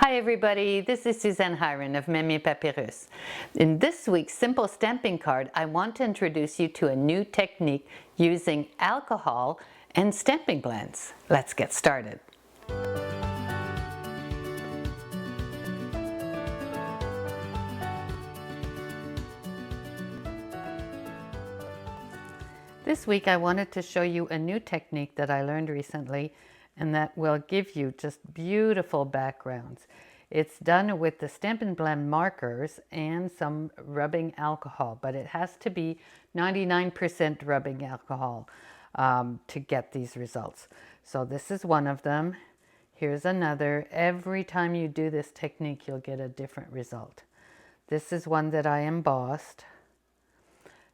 Hi everybody, this is Suzanne Hiron of Meme Papyrus. In this week's Simple Stamping Card, I want to introduce you to a new technique using alcohol and stamping blends. Let's get started. This week I wanted to show you a new technique that I learned recently and that will give you just beautiful backgrounds. It's done with the Stampin' Blend markers and some rubbing alcohol, but it has to be 99% rubbing alcohol to get these results. So this is one of them. Here's another. Every time you do this technique, you'll get a different result. This is one that I embossed.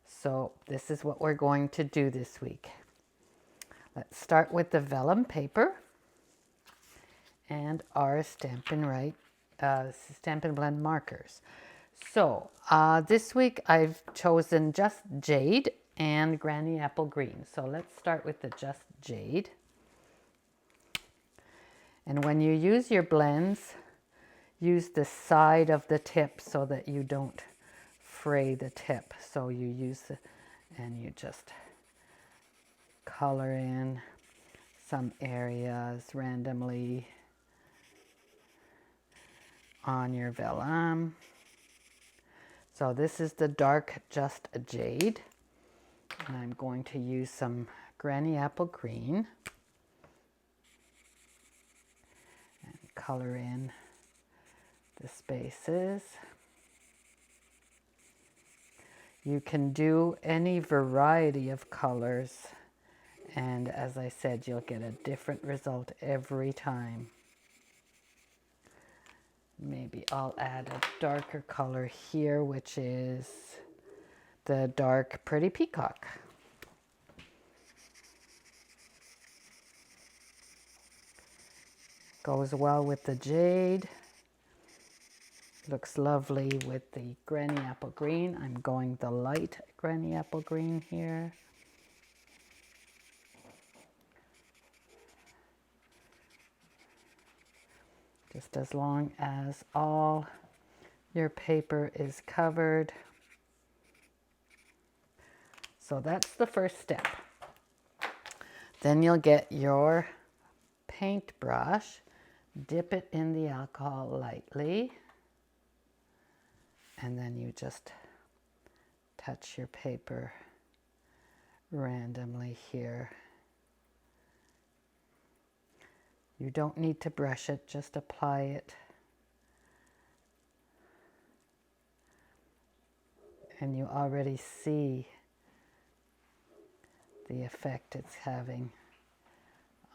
So this is what we're going to do this week. Let's start with the vellum paper and our Stampin' Blend markers. So this week I've chosen just jade and granny apple green. So let's start with the just jade. And when you use your blends, use the side of the tip so that you don't fray the tip. So you use the, and you just color in some areas randomly on your vellum. So this is the dark just jade, and I'm going to use some granny apple green and color in the spaces. You can do any variety of colors, and as I said, you'll get a different result every time. Maybe I'll add a darker color here, which is the dark Pretty Peacock. Goes well with the jade. Looks lovely with the granny apple green. I'm going the light granny apple green here. Just as long as all your paper is covered. So that's the first step. Then you'll get your paintbrush, dip it in the alcohol lightly, and then you just touch your paper randomly here. You don't need to brush it, just apply it. And you already see the effect it's having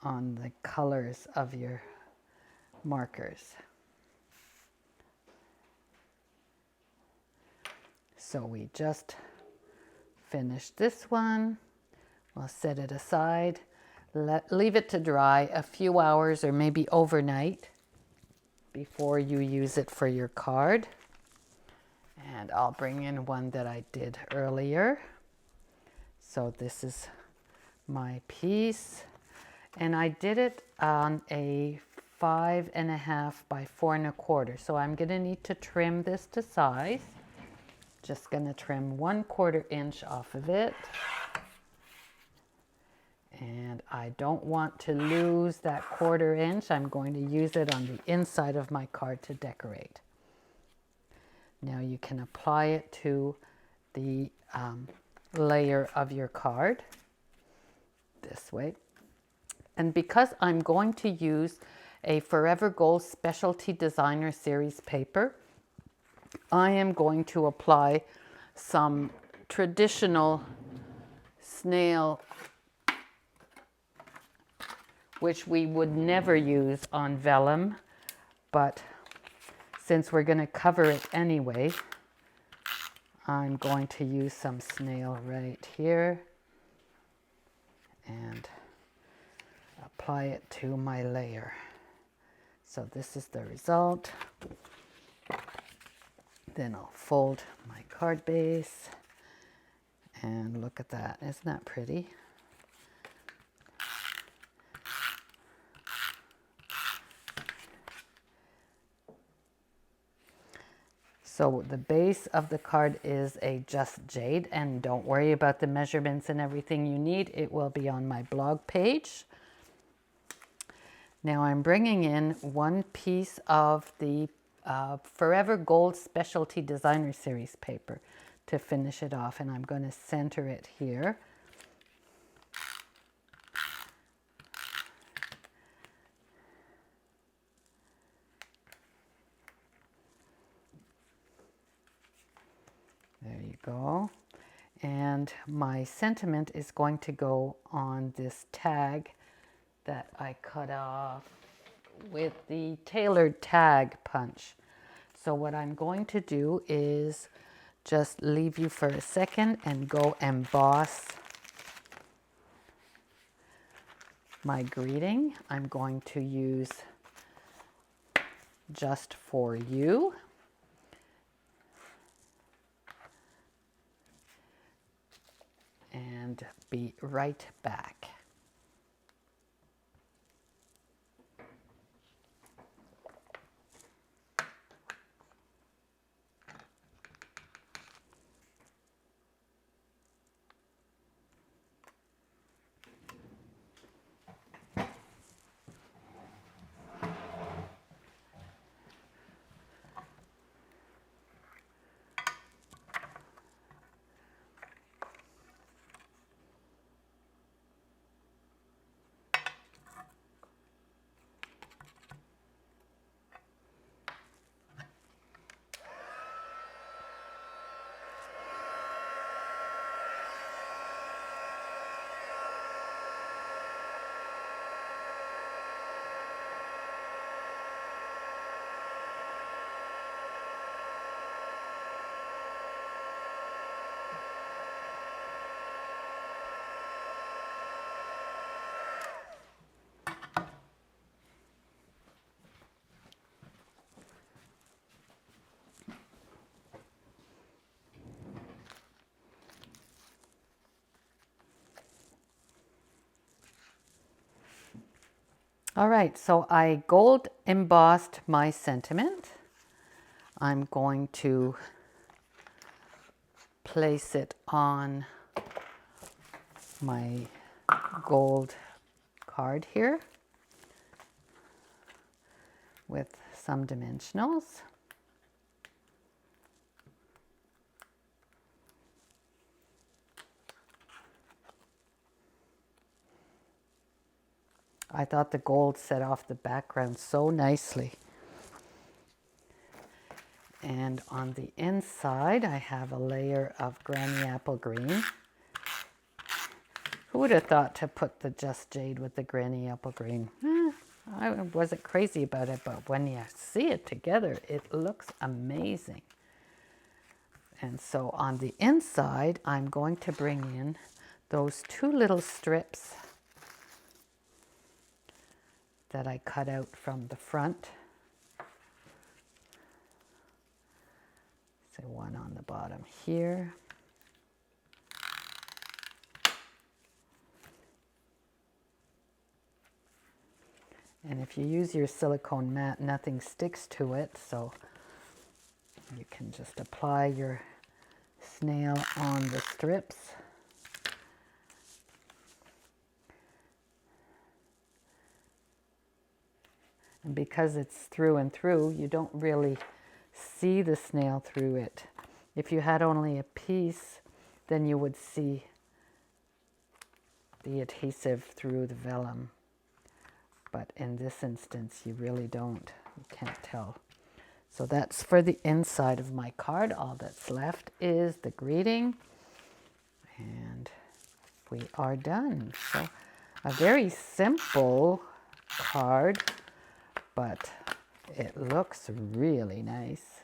on the colors of your markers. So we just finished this one. We'll set it aside. Leave it to dry a few hours or maybe overnight before you use it for your card. And I'll bring in one that I did earlier. So this is my piece. And I did it on a 5.5 by 4 1/4. So I'm going to need to trim this to size. Just going to trim 1/4 inch off of it. And I don't want to lose that 1/4 inch. I'm going to use it on the inside of my card to decorate. Now you can apply it to the layer of your card this way. And because I'm going to use a Forever Gold Specialty Designer Series paper, I am going to apply some traditional snail, which we would never use on vellum, but since we're going to cover it anyway, I'm going to use some snail right here and apply it to my layer. So this is the result. Then I'll fold my card base and look at that. Isn't that pretty? So the base of the card is a just jade, and don't worry about the measurements and everything you need. It will be on my blog page. Now I'm bringing in one piece of the Forever Gold Specialty Designer Series paper to finish it off, and I'm going to center it here. There you go. And my sentiment is going to go on this tag that I cut off with the tailored tag punch. So what I'm going to do is just leave you for a second and go emboss my greeting. I'm going to use Just For You. And be right back. All right, so I gold embossed my sentiment. I'm going to place it on my gold card here with some dimensionals. I thought the gold set off the background so nicely. And on the inside, I have a layer of Granny Apple Green. Who would have thought to put the Just Jade with the Granny Apple Green? I wasn't crazy about it, but when you see it together, it looks amazing. And so on the inside, I'm going to bring in those two little strips that I cut out from the front. So one on the bottom here. And if you use your silicone mat, nothing sticks to it, so you can just apply your snail on the strips. And because it's through and through, you don't really see the snail through it. If you had only a piece, then you would see the adhesive through the vellum. But in this instance, you really don't. You can't tell. So that's for the inside of my card. All that's left is the greeting. And we are done. So a very simple card, but it looks really nice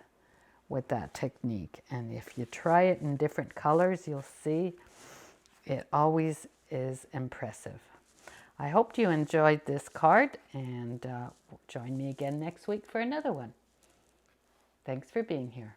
with that technique. And if you try it in different colors, you'll see it always is impressive. I hope you enjoyed this card, and join me again next week for another one. Thanks for being here.